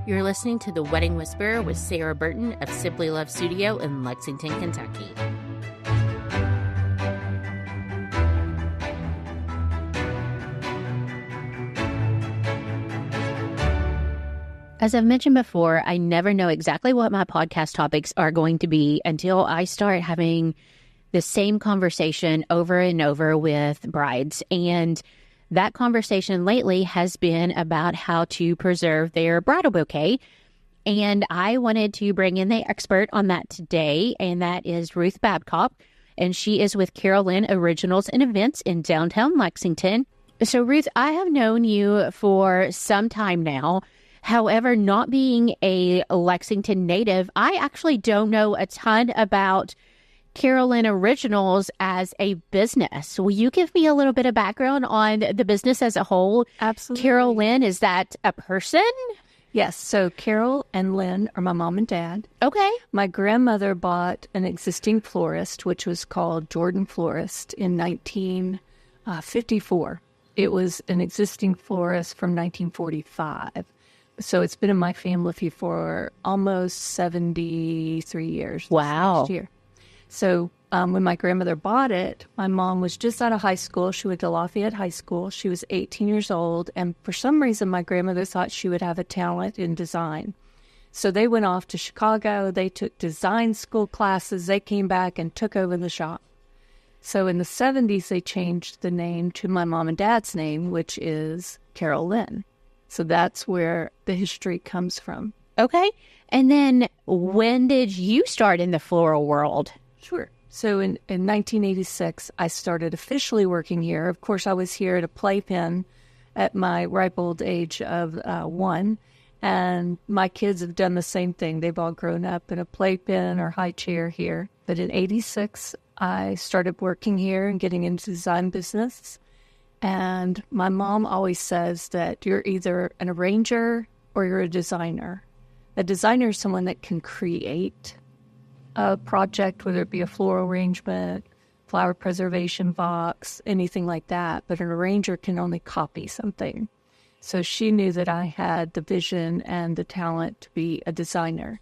You're listening to The Wedding Whisperer with Sarah Burton of Simply Love Studio in Lexington, Kentucky. As I've mentioned before, I never know exactly what my podcast topics are going to be until I start having the same conversation over and over with brides. And that conversation lately has been about how to preserve their bridal bouquet. And I wanted to bring in the expert on that today, and that is Ruth Babcock. And she is with Carol Lynn Originals Events in downtown Lexington. So Ruth, I have known you for some time now. However, not being a Lexington native, I actually don't know a ton about Carol Lynn Originals as a business. Will you give me a little bit of background on the business as a whole? Absolutely. Carol Lynn, is that a person? Yes. So Carol and Lynn are my mom and dad. Okay. My grandmother bought an existing florist, which was called Jordan Florist, in 1954. It was an existing florist from 1945. So it's been in my family for almost 73 years. Wow. Next year. So when my grandmother bought it, my mom was just out of high school. She went to Lafayette High School. She was 18 years old. And for some reason, my grandmother thought she would have a talent in design. So they went off to Chicago. They took design school classes. They came back and took over the shop. So in the 70s, they changed the name to my mom and dad's name, which is Carol Lynn. So that's where the history comes from. Okay. And then when did you start in the floral world? Sure. So in 1986, I started officially working here. Of course, I was here at a playpen at my ripe old age of 1. And my kids have done the same thing. They've all grown up in a playpen or high chair here. But in 86, I started working here and getting into design business. And my mom always says that you're either an arranger or you're a designer. A designer is someone that can create a project, whether it be a floral arrangement, flower preservation box, anything like that. But an arranger can only copy something. So she knew that I had the vision and the talent to be a designer.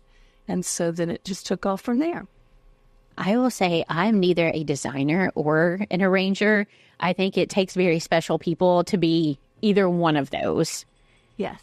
And so then it just took off from there. I will say I'm neither a designer or an arranger. I think it takes very special people to be either one of those. Yes.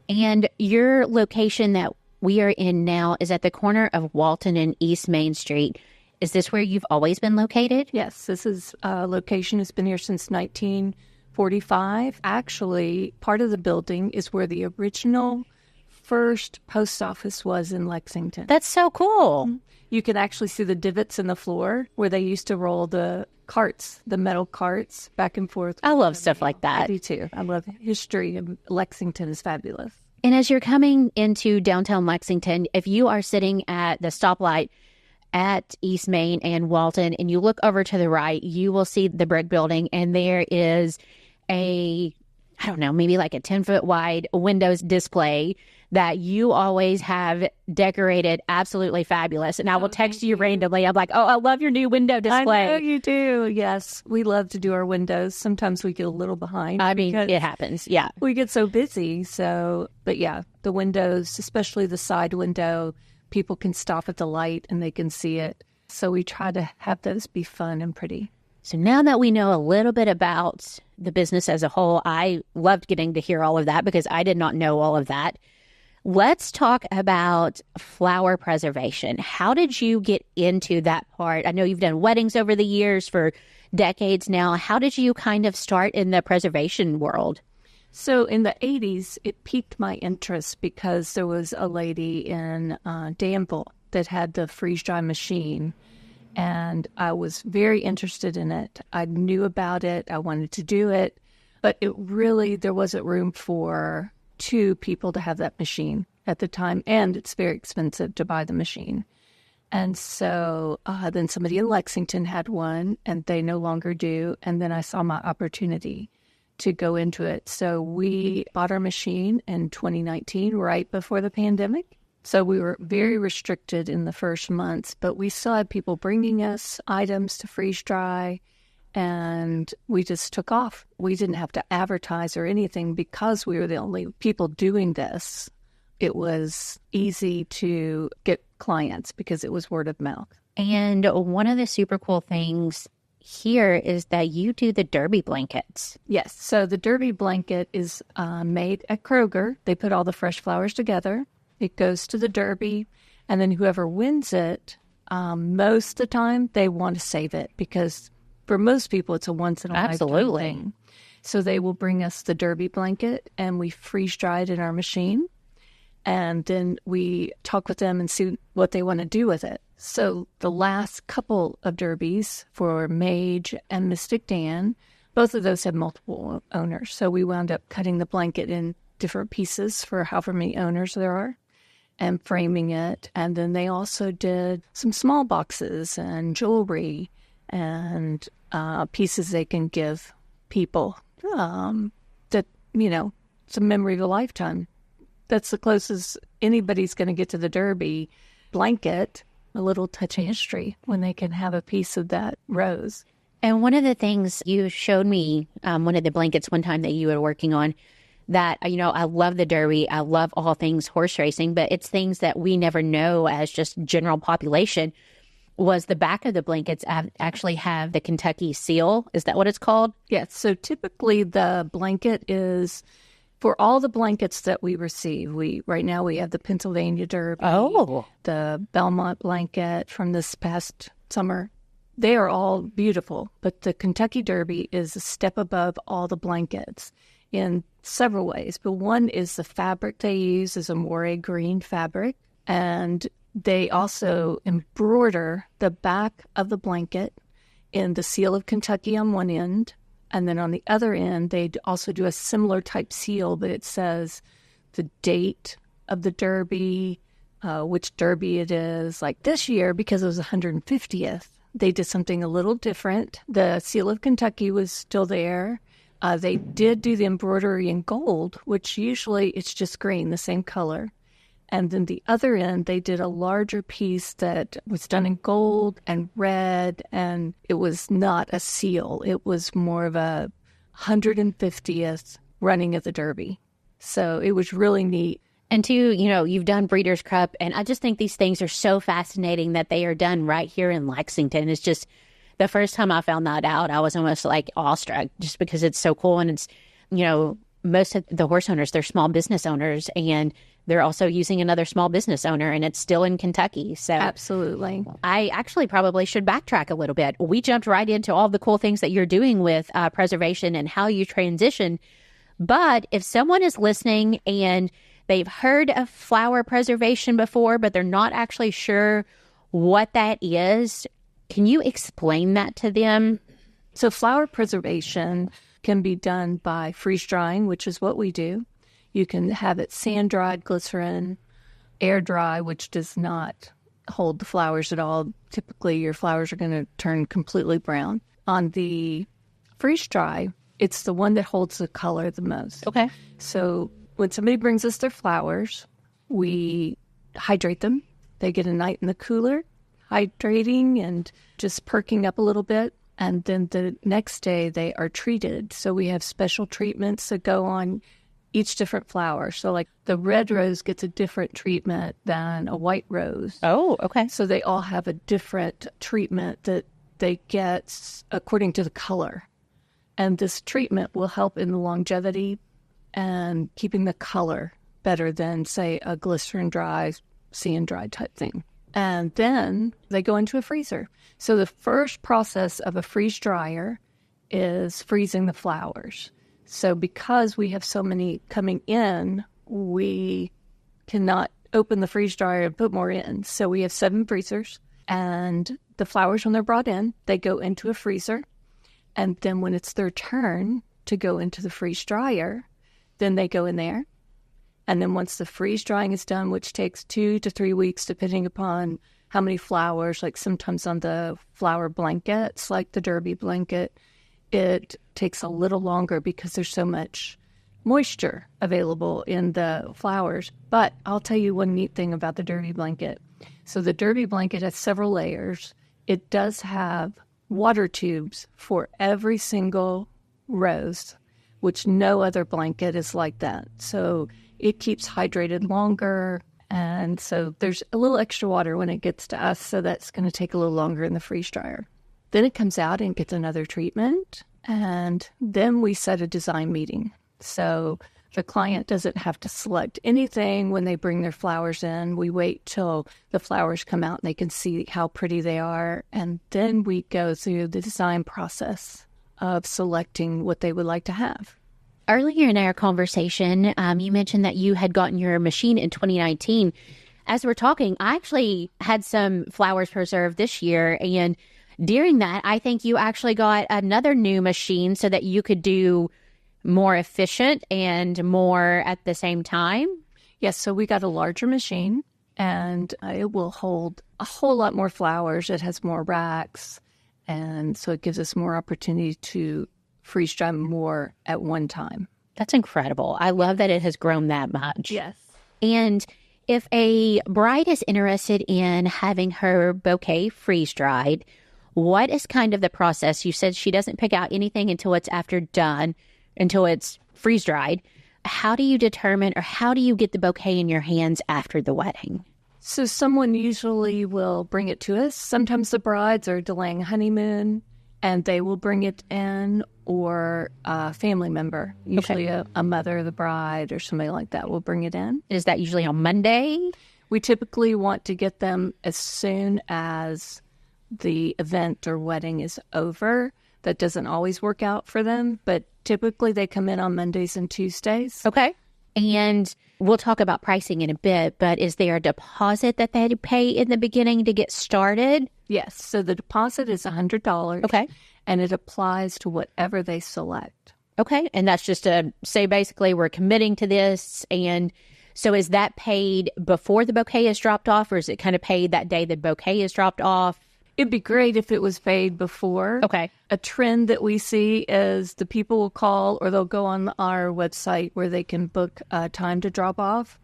And your location that we are in now is at the corner of Walton and East Main Street. Is this where you've always been located? Yes, this is location has been here since 1945. Actually, part of the building is where the original first post office was in Lexington. That's so cool. You can actually see the divots in the floor where they used to roll the carts, the metal carts, back and forth. I love stuff like that. I do too. I love history, and Lexington is fabulous. And as you're coming into downtown Lexington, if you are sitting at the stoplight at East Main and Walton and you look over to the right, you will see the brick building, and there is maybe like a 10-foot wide windows display that you always have decorated absolutely fabulous. And I will text you randomly. I'm like, oh, I love your new window display. I know you do. Yes. We love to do our windows. Sometimes we get a little behind. I mean, it happens. Yeah. We get so busy. But yeah, the windows, especially the side window, people can stop at the light and they can see it. So we try to have those be fun and pretty. So now that we know a little bit about the business as a whole, I loved getting to hear all of that because I did not know all of that. Let's talk about flower preservation. How did you get into that part? I know you've done weddings over the years for decades now. How did you kind of start in the preservation world? So in the 80s, it piqued my interest because there was a lady in Danville that had the freeze-dry machine, and I was very interested in it. I knew about it. I wanted to do it, but there wasn't room for 2 people to have that machine at the time, and it's very expensive to buy the machine. And so then somebody in Lexington had one, and they no longer do, and then I saw my opportunity to go into it. So we bought our machine in 2019, right before the pandemic. So we were very restricted in the first months, but we still had people bringing us items to freeze dry, and we just took off. We didn't have to advertise or anything because we were the only people doing this it was easy to get clients because it was word of mouth. And one of the super cool things here is that you do the derby blankets. Yes. So the derby blanket is made at Kroger. They put all the fresh flowers together. It goes to the derby, and then whoever wins it, most of the time they want to save it because for most people it's a once in a lifetime thing. So they will bring us the derby blanket, and we freeze dry it in our machine, and then we talk with them and see what they want to do with it. So the last couple of derbies for Mage and Mystic Dan, both of those had multiple owners. So we wound up cutting the blanket in different pieces for however many owners there are and framing it. And then they also did some small boxes and jewelry and pieces they can give people that, it's a memory of a lifetime. That's the closest anybody's going to get to the derby blanket, a little touch of history when they can have a piece of that rose. And one of the things you showed me, one of the blankets one time that you were working on, that, I love the derby. I love all things horse racing, but it's things that we never know as just general population. Was the back of the blankets actually have the Kentucky seal? Is that what it's called? Yes. So typically the blanket is... For all the blankets that we receive, right now we have the Pennsylvania Derby, the Belmont blanket from this past summer. They are all beautiful, but the Kentucky Derby is a step above all the blankets in several ways. But one is the fabric they use is a moire green fabric, and they also embroider the back of the blanket in the seal of Kentucky on one end. And then on the other end, they also do a similar type seal, but it says the date of the Derby, which Derby it is. Like this year, because it was 150th, they did something a little different. The seal of Kentucky was still there. They did do the embroidery in gold, which usually it's just green, the same color. And then the other end, they did a larger piece that was done in gold and red, and it was not a seal. It was more of a 150th running of the Derby. So it was really neat. And two, you've done Breeders' Cup, and I just think these things are so fascinating that they are done right here in Lexington. It's just, the first time I found that out, I was almost like awestruck just because it's so cool. And it's, most of the horse owners, they're small business owners, and they're also using another small business owner, and it's still in Kentucky. So absolutely. I actually probably should backtrack a little bit. We jumped right into all the cool things that you're doing with preservation and how you transition. But if someone is listening and they've heard of flower preservation before, but they're not actually sure what that is, can you explain that to them? So flower preservation can be done by freeze drying, which is what we do. You can have it sand-dried, glycerin, air-dry, which does not hold the flowers at all. Typically, your flowers are going to turn completely brown. On the freeze-dry, it's the one that holds the color the most. Okay. So when somebody brings us their flowers, we hydrate them. They get a night in the cooler, hydrating and just perking up a little bit. And then the next day, they are treated. So we have special treatments that go on each different flower. So like the red rose gets a different treatment than a white rose. Oh, okay. So they all have a different treatment that they get according to the color. And this treatment will help in the longevity and keeping the color better than, say, a glycerin dry, sand dry type thing. And then they go into a freezer. So the first process of a freeze dryer is freezing the flowers. So because we have so many coming in, we cannot open the freeze dryer and put more in. So we have 7 freezers, and the flowers, when they're brought in, they go into a freezer. And then when it's their turn to go into the freeze dryer, then they go in there. And then once the freeze drying is done, which takes 2 to 3 weeks, depending upon how many flowers, like sometimes on the flower blankets, like the Derby blanket, it takes a little longer because there's so much moisture available in the flowers. But I'll tell you one neat thing about the Derby blanket. So the Derby blanket has several layers. It does have water tubes for every single rose, which no other blanket is like that. So it keeps hydrated longer. And so there's a little extra water when it gets to us, so that's going to take a little longer in the freeze dryer. Then it comes out and gets another treatment, and then we set a design meeting. So the client doesn't have to select anything when they bring their flowers in. We wait till the flowers come out and they can see how pretty they are, and then we go through the design process of selecting what they would like to have. Earlier in our conversation, you mentioned that you had gotten your machine in 2019. As we're talking, I actually had some flowers preserved this year, and during that, I think you actually got another new machine so that you could do more efficient and more at the same time. Yes, so we got a larger machine, and it will hold a whole lot more flowers. It has more racks, and so it gives us more opportunity to freeze dry more at one time. That's incredible. I love that it has grown that much. Yes. And if a bride is interested in having her bouquet freeze dried, what is kind of the process? You said she doesn't pick out anything until it's until it's freeze dried. How do you determine, or how do you get the bouquet in your hands after the wedding? So someone usually will bring it to us. Sometimes the brides are delaying honeymoon and they will bring it in, or a family member, usually a mother of the bride or somebody like that will bring it in. Is that usually on Monday? We typically want to get them as soon as the event or wedding is over. That doesn't always work out for them, but typically they come in on Mondays and Tuesdays. Okay. And we'll talk about pricing in a bit, but is there a deposit that they pay in the beginning to get started? Yes. So the deposit is $100. Okay. And it applies to whatever they select. Okay. And that's just to say, basically, we're committing to this. And so is that paid before the bouquet is dropped off, or is it kind of paid that day the bouquet is dropped off? It'd be great if it was paid before. Okay. A trend that we see is the people will call, or they'll go on our website where they can book time to drop off.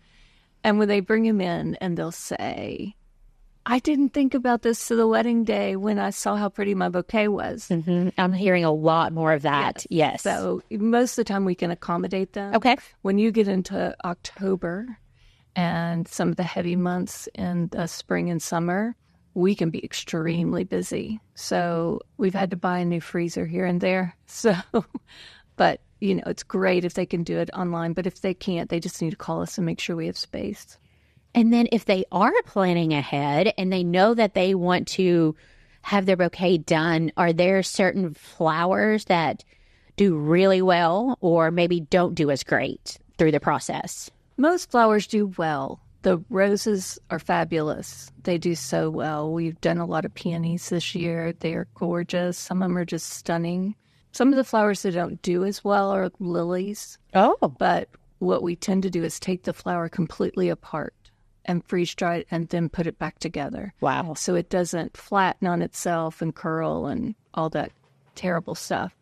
And when they bring them in, and they'll say, I didn't think about this to the wedding day when I saw how pretty my bouquet was. Mm-hmm. I'm hearing a lot more of that. Yes. So most of the time we can accommodate them. Okay. When you get into October and some of the heavy months in the spring and summer, we can be extremely busy. So we've had to buy a new freezer here and there. So, but, you know, it's great if they can do it online. But if they can't, they just need to call us and make sure we have space. And then if they are planning ahead and they know that they want to have their bouquet done, are there certain flowers that do really well or maybe don't do as great through the process? Most flowers do well. The roses are fabulous. They do so well. We've done a lot of peonies this year. They are gorgeous. Some of them are just stunning. Some of the flowers that don't do as well are lilies. Oh. But what we tend to do is take the flower completely apart and freeze dry it and then put it back together. Wow. So it doesn't flatten on itself and curl and all that terrible stuff.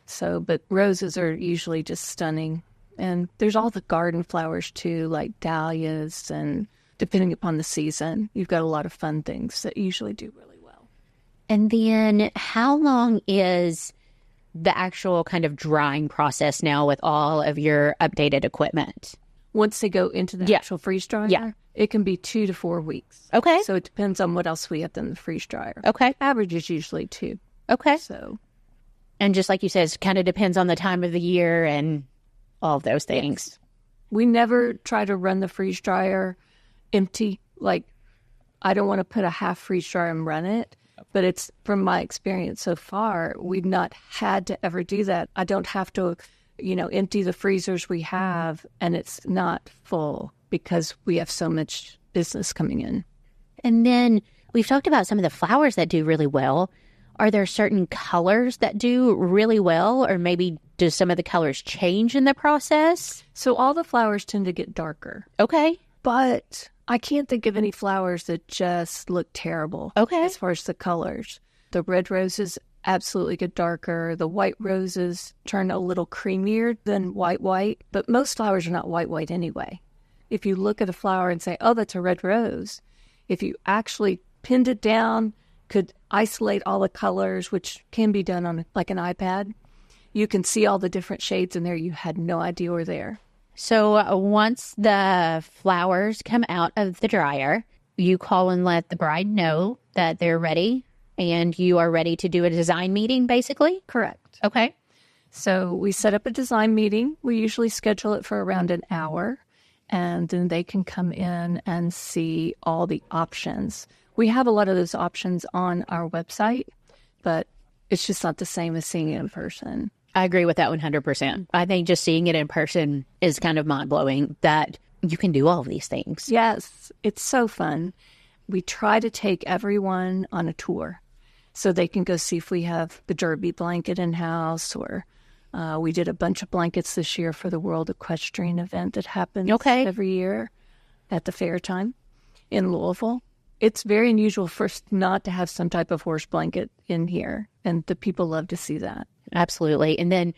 So, but roses are usually just stunning. And there's all the garden flowers too, like dahlias, and depending upon the season, you've got a lot of fun things that usually do really well. And then how long is the actual kind of drying process now with all of your updated equipment? Once they go into the actual freeze dryer, it can be 2 to 4 weeks. Okay. So it depends on what else we have in the freeze dryer. Okay. Average is usually 2. Okay. So, and just like you said, it kind of depends on the time of the year and all of those things. Yes. We never try to run the freeze dryer empty. Like, I don't want to put a half freeze dryer and run it. But it's, from my experience so far, we've not had to ever do that. I don't have to, empty the freezers we have, and it's not full because we have so much business coming in. And then we've talked about some of the flowers that do really well. Are there certain colors that do really well, or maybe do some of the colors change in the process? So all the flowers tend to get darker. Okay. But I can't think of any flowers that just look terrible. Okay. As far as the colors. The red roses absolutely get darker. The white roses turn a little creamier than white, but most flowers are not white anyway. If you look at a flower and say, oh, that's a red rose, if you actually pinned it down, could isolate all the colors, which can be done on like an iPad, you can see all the different shades in there you had no idea were there. So once the flowers come out of the dryer, you call and let the bride know that they're ready and you are ready to do a design meeting, basically? Correct. Okay. So we set up a design meeting. We usually schedule it for around an hour, and then they can come in and see all the options. We have a lot of those options on our website, but it's just not the same as seeing it in person. I agree with that 100%. I think just seeing it in person is kind of mind-blowing that you can do all of these things. Yes, it's so fun. We try to take everyone on a tour so they can go see if we have the derby blanket in-house, or we did a bunch of blankets this year for the World Equestrian event that happens every year at the fair time in Louisville. It's very unusual for us not to have some type of horse blanket in here, and the people love to see that. Absolutely. And then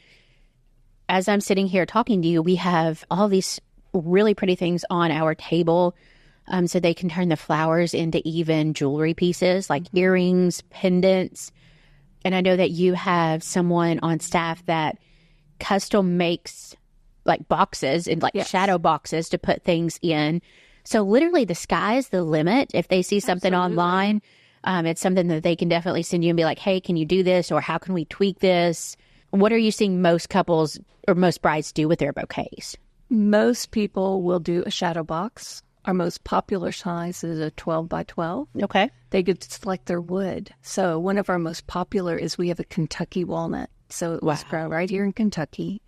as I'm sitting here talking to you, we have all these really pretty things on our table, so they can turn the flowers into even jewelry pieces like earrings, pendants. And I know that you have someone on staff that custom makes like boxes and like shadow boxes to put things in. So literally the sky's the limit. If they see something online, it's something that they can definitely send you and be like, hey, can you do this? Or how can we tweak this? What are you seeing most couples or most brides do with their bouquets? Most people will do a shadow box. Our most popular size is a 12 by 12. Okay. They get to select their wood. So one of our most popular is we have a Kentucky walnut. So it was grown right here in Kentucky.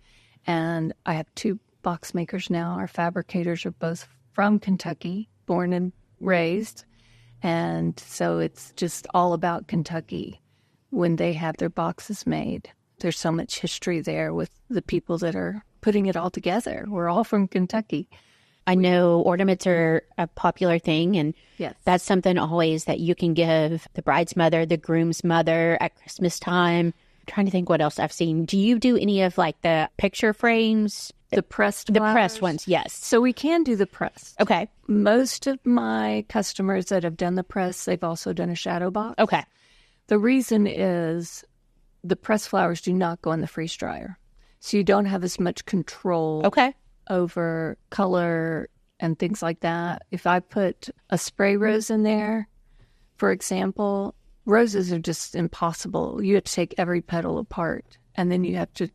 And I have 2 box makers now. Our fabricators are both from Kentucky, born and raised. And so it's just all about Kentucky when they have their boxes made. There's so much history there with the people that are putting it all together. We're all from Kentucky. I know ornaments are a popular thing, and that's something always that you can give the bride's mother, the groom's mother at Christmas time. I'm trying to think what else I've seen. Do you do any of like the picture frames? The pressed flowers? The pressed ones, yes. So we can do the pressed. Okay. Most of my customers that have done the press, they've also done a shadow box. Okay. The reason is the pressed flowers do not go in the freeze dryer. So you don't have as much control over color and things like that. If I put a spray rose in there, for example, roses are just impossible. You have to take every petal apart, and then you have to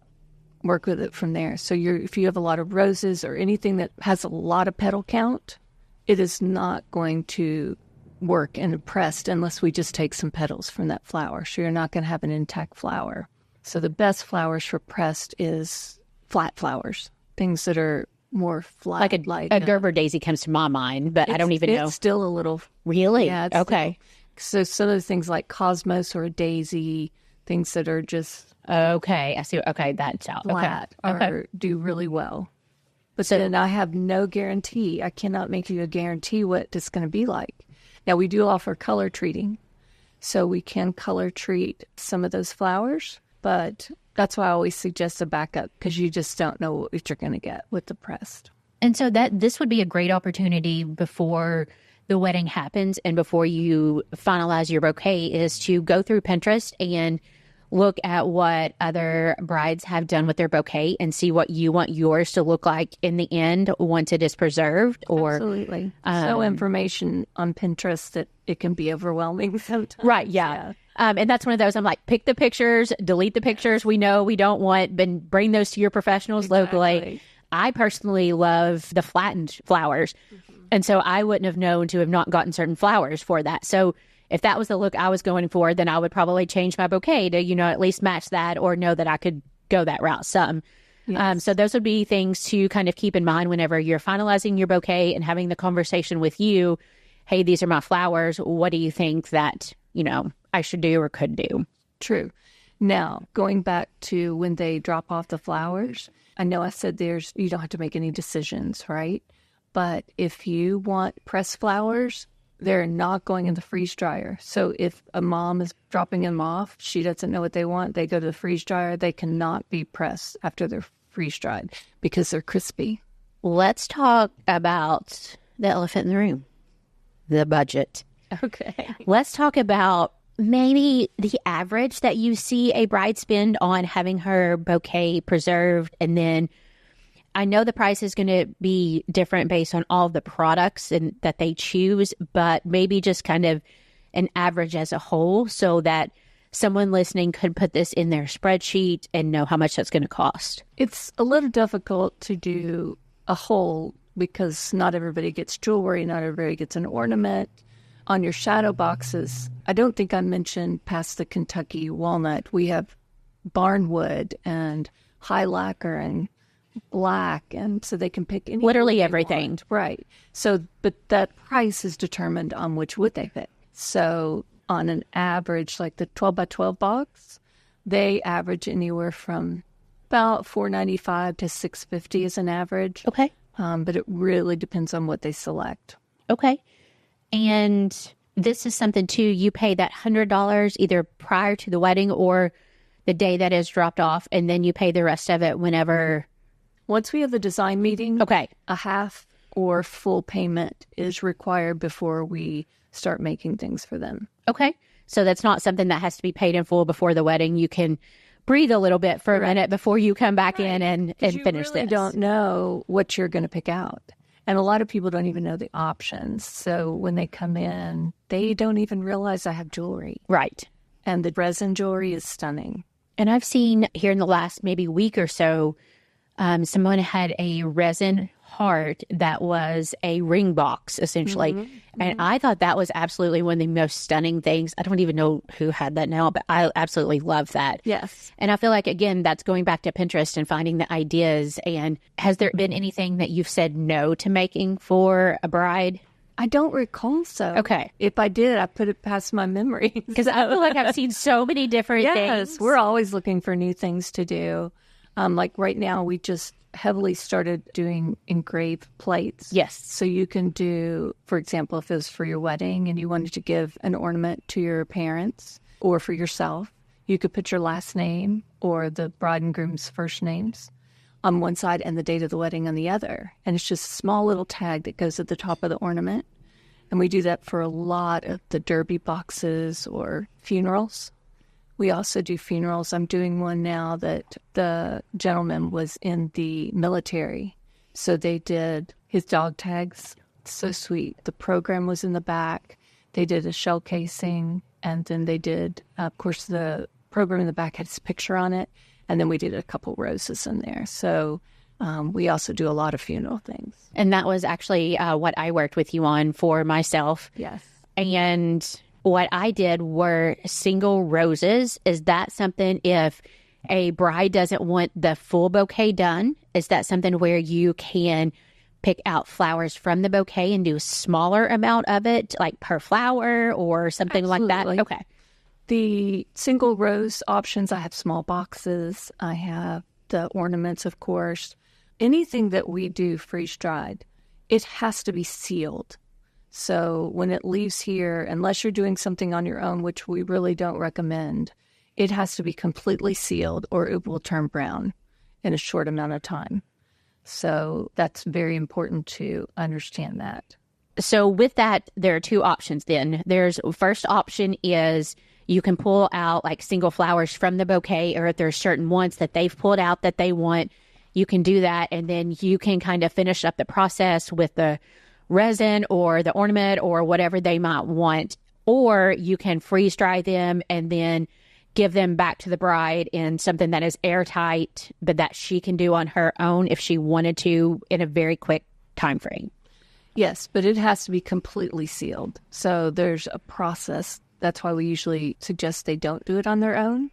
work with it from there. So if you have a lot of roses or anything that has a lot of petal count, it is not going to work in a pressed unless we just take some petals from that flower. So you're not going to have an intact flower. So the best flowers for pressed is flat flowers, things that are more flat. Like a Gerber daisy comes to my mind, but I don't even know. It's still a little... Really? Yeah. Okay. So some of the things like cosmos or a daisy, things that are just... Okay. I see. Okay. That's out. Flat do really well. But then I have no guarantee. I cannot make you a guarantee what it's going to be like. Now, we do offer color treating. So we can color treat some of those flowers. But that's why I always suggest a backup, because you just don't know what you're going to get with the pressed. And so this would be a great opportunity before the wedding happens and before you finalize your bouquet is to go through Pinterest and look at what other brides have done with their bouquet and see what you want yours to look like in the end once it is preserved. Absolutely. So information on Pinterest that it can be overwhelming sometimes. Right, yeah. And that's one of those, I'm like, pick the pictures, delete the pictures we know we don't want, but bring those to your professionals locally. I personally love the flattened flowers. And so I wouldn't have known to have not gotten certain flowers for that. So if that was the look I was going for, then I would probably change my bouquet to, at least match that or know that I could go that route some. Yes. So those would be things to kind of keep in mind whenever you're finalizing your bouquet and having the conversation with you. Hey, these are my flowers. What do you think that, I should do or could do? True. Now, going back to when they drop off the flowers, I know I said you don't have to make any decisions, right? But if you want pressed flowers, they're not going in the freeze dryer. So if a mom is dropping them off, she doesn't know what they want, they go to the freeze dryer, they cannot be pressed after they're freeze dried because they're crispy. Let's talk about the elephant in the room, the budget. Okay. Let's talk about maybe the average that you see a bride spend on having her bouquet preserved. And then I know the price is going to be different based on all the products and that they choose, but maybe just kind of an average as a whole so that someone listening could put this in their spreadsheet and know how much that's going to cost. It's a little difficult to do a whole because not everybody gets jewelry, not everybody gets an ornament. On your shadow boxes, I don't think I mentioned past the Kentucky walnut, we have barnwood and high lacquer and black, and so they can pick any literally everything. Right. So, but that price is determined on which wood they pick. So on an average, like the 12 by 12 box, they average anywhere from about $495 to $650 as an average. Okay. But it really depends on what they select. Okay. And this is something too, you pay that $100 either prior to the wedding or the day that is dropped off, and then you pay the rest of it whenever. Once we have the design meeting, okay, a half or full payment is required before we start making things for them. Okay. So that's not something that has to be paid in full before the wedding. You can breathe a little bit for a minute before you come back in and finish this. You really don't know what you're going to pick out. And a lot of people don't even know the options. So when they come in, they don't even realize I have jewelry. Right. And the resin jewelry is stunning. And I've seen here in the last maybe week or so, someone had a resin heart that was a ring box, essentially. Mm-hmm. And I thought that was absolutely one of the most stunning things. I don't even know who had that now, but I absolutely love that. Yes. And I feel like, again, that's going back to Pinterest and finding the ideas. And has there been anything that you've said no to making for a bride? I don't recall so. Okay. If I did, I put it past my memory. Because I feel like I've seen so many different things. Yes, we're always looking for new things to do. Like right now, we just heavily started doing engraved plates. Yes. So you can do, for example, if it was for your wedding and you wanted to give an ornament to your parents or for yourself, you could put your last name or the bride and groom's first names on one side and the date of the wedding on the other. And it's just a small little tag that goes at the top of the ornament. And we do that for a lot of the derby boxes or funerals. We also do funerals. I'm doing one now that the gentleman was in the military. So they did his dog tags. So sweet. The program was in the back. They did a shell casing. And then they did, of course, the program in the back had his picture on it. And then we did a couple roses in there. So we also do a lot of funeral things. And that was actually what I worked with you on for myself. Yes. And what I did were single roses. Is that something, if a bride doesn't want the full bouquet done, is that something where you can pick out flowers from the bouquet and do a smaller amount of it, like per flower or something Absolutely. like that? Okay. The single rose options, I have small boxes. I have the ornaments, of course. Anything that we do freeze-dried, it has to be sealed. So when it leaves here, unless you're doing something on your own, which we really don't recommend, it has to be completely sealed or it will turn brown in a short amount of time. So that's very important to understand that. So with that, there are two options then. There's first option is you can pull out like single flowers from the bouquet, or if there's certain ones that they've pulled out that they want, you can do that. And then you can kind of finish up the process with the resin or the ornament or whatever they might want. Or you can freeze dry them and then give them back to the bride in something that is airtight, but that she can do on her own if she wanted to in a very quick time frame. Yes, but it has to be completely sealed. So there's a process. That's why we usually suggest they don't do it on their own,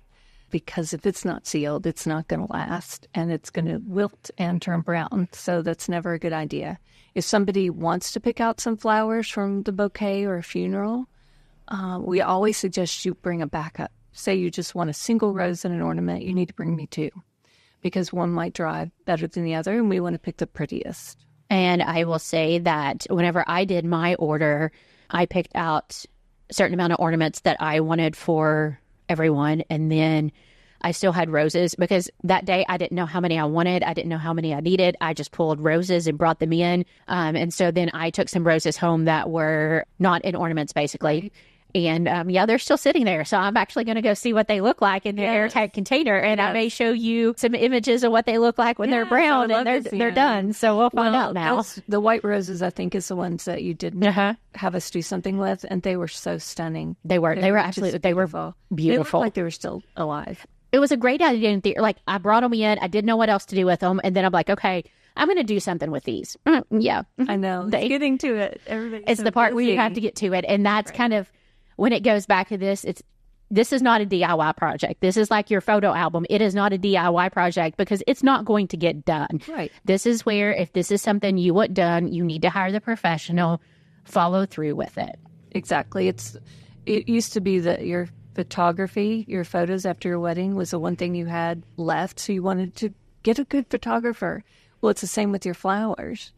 because if it's not sealed, it's not going to last and it's going to wilt and turn brown. So that's never a good idea. If somebody wants to pick out some flowers from the bouquet or a funeral, we always suggest you bring a backup. Say you just want a single rose and an ornament, you need to bring me two, because one might dry better than the other, and we want to pick the prettiest. And I will say that whenever I did my order, I picked out a certain amount of ornaments that I wanted for everyone. And then I still had roses, because that day I didn't know how many I wanted. I didn't know how many I needed. I just pulled roses and brought them in. And so then I took some roses home that were not in ornaments, basically. And yeah, they're still sitting there. So I'm actually going to go see what they look like in their airtight container. And I may show you some images of what they look like when they're brown and they're done. So we'll find out now. The white roses, I think, is the ones that you didn't have us do something with. And they were so stunning. They were absolutely, they were beautiful. They looked like they were still alive. It was a great idea. Like, I brought them in. I didn't know what else to do with them. And then I'm like, okay, I'm going to do something with these. Yeah. I know. Getting to it. It's so the part where you have to get to it. And that's kind of, when it goes back to this, this is not a DIY project. This is like your photo album. It is not a DIY project because it's not going to get done. Right. This is where, if this is something you want done, you need to hire the professional, follow through with it. Exactly. It used to be that your photography, your photos after your wedding was the one thing you had left. So you wanted to get a good photographer. Well, it's the same with your flowers.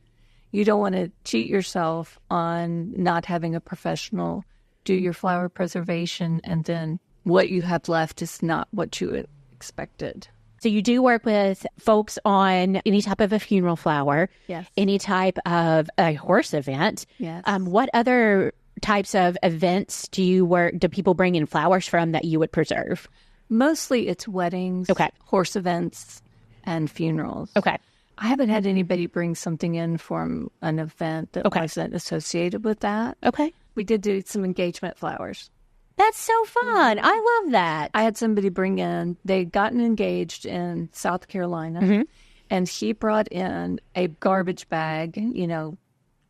You don't want to cheat yourself on not having a professional do your flower preservation, and then what you have left is not what you expected. So you do work with folks on any type of a funeral flower, yes, any type of a horse event. Yes. What other types of events do people bring in flowers from that you would preserve? Mostly it's weddings, okay, horse events, and funerals. Okay. I haven't had anybody bring something in from an event that wasn't associated with that. Okay. We did do some engagement flowers. That's so fun. I love that. I had somebody bring in, they'd gotten engaged in South Carolina, and he brought in a garbage bag,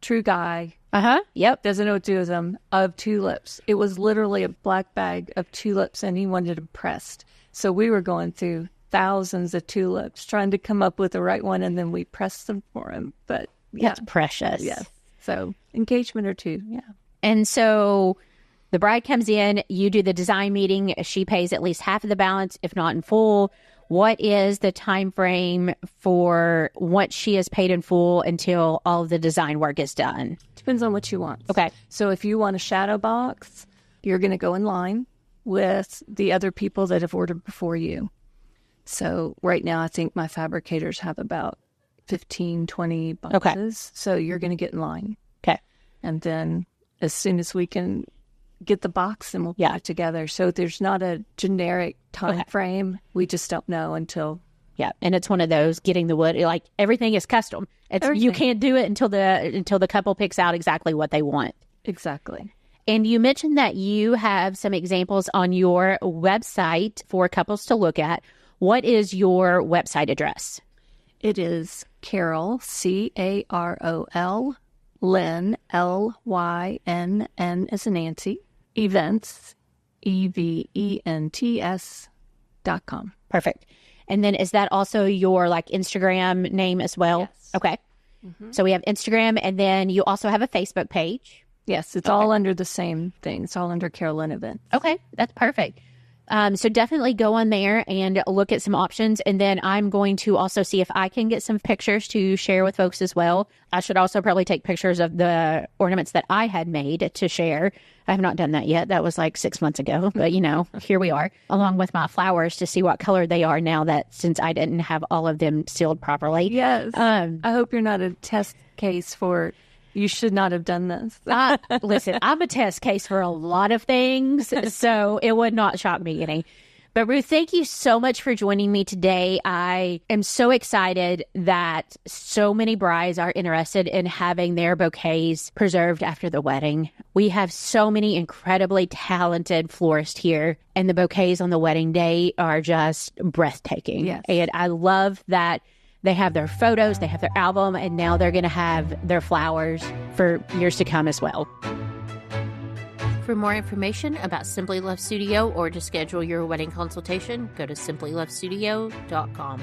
true guy. Yep. Doesn't know what to do with them, of tulips. It was literally a black bag of tulips, and he wanted them pressed. So we were going through thousands of tulips, trying to come up with the right one, and then we pressed them for him. But that's precious. Yes. So engagement or two, yeah. And so the bride comes in, you do the design meeting, she pays at least half of the balance, if not in full. What is the time frame for once she is paid in full until all of the design work is done? Depends on what you want. Okay. So if you want a shadow box, you're going to go in line with the other people that have ordered before you. So right now, I think my fabricators have about 15, 20 boxes. Okay. So you're going to get in line. Okay. And then as soon as we can get the box, then we'll put it together. So there's not a generic time frame. We just don't know until. Yeah. And it's one of those, getting the wood, like everything is custom. You can't do it until the couple picks out exactly what they want. Exactly. And you mentioned that you have some examples on your website for couples to look at. What is your website address? It is Carol, Carol, Lynn, Lynn as in Nancy, events, events.com. Perfect. And then is that also your Instagram name as well? Yes. Okay. Mm-hmm. So we have Instagram, and then you also have a Facebook page. Yes, it's all under the same thing. It's all under Carol Lynn Events. Okay, that's perfect. So definitely go on there and look at some options. And then I'm going to also see if I can get some pictures to share with folks as well. I should also probably take pictures of the ornaments that I had made to share. I have not done that yet. That was 6 months ago. But, here we are, along with my flowers, to see what color they are now, that since I didn't have all of them sealed properly. Yes. I hope you're not a test case for you should not have done this. Listen, I'm a test case for a lot of things, so it would not shock me any. But Ruth, thank you so much for joining me today. I am so excited that so many brides are interested in having their bouquets preserved after the wedding. We have so many incredibly talented florists here, and the bouquets on the wedding day are just breathtaking. Yes. And I love that they have their photos, they have their album, and now they're going to have their flowers for years to come as well. For more information about Simply Love Studio or to schedule your wedding consultation, go to simplylovestudio.com.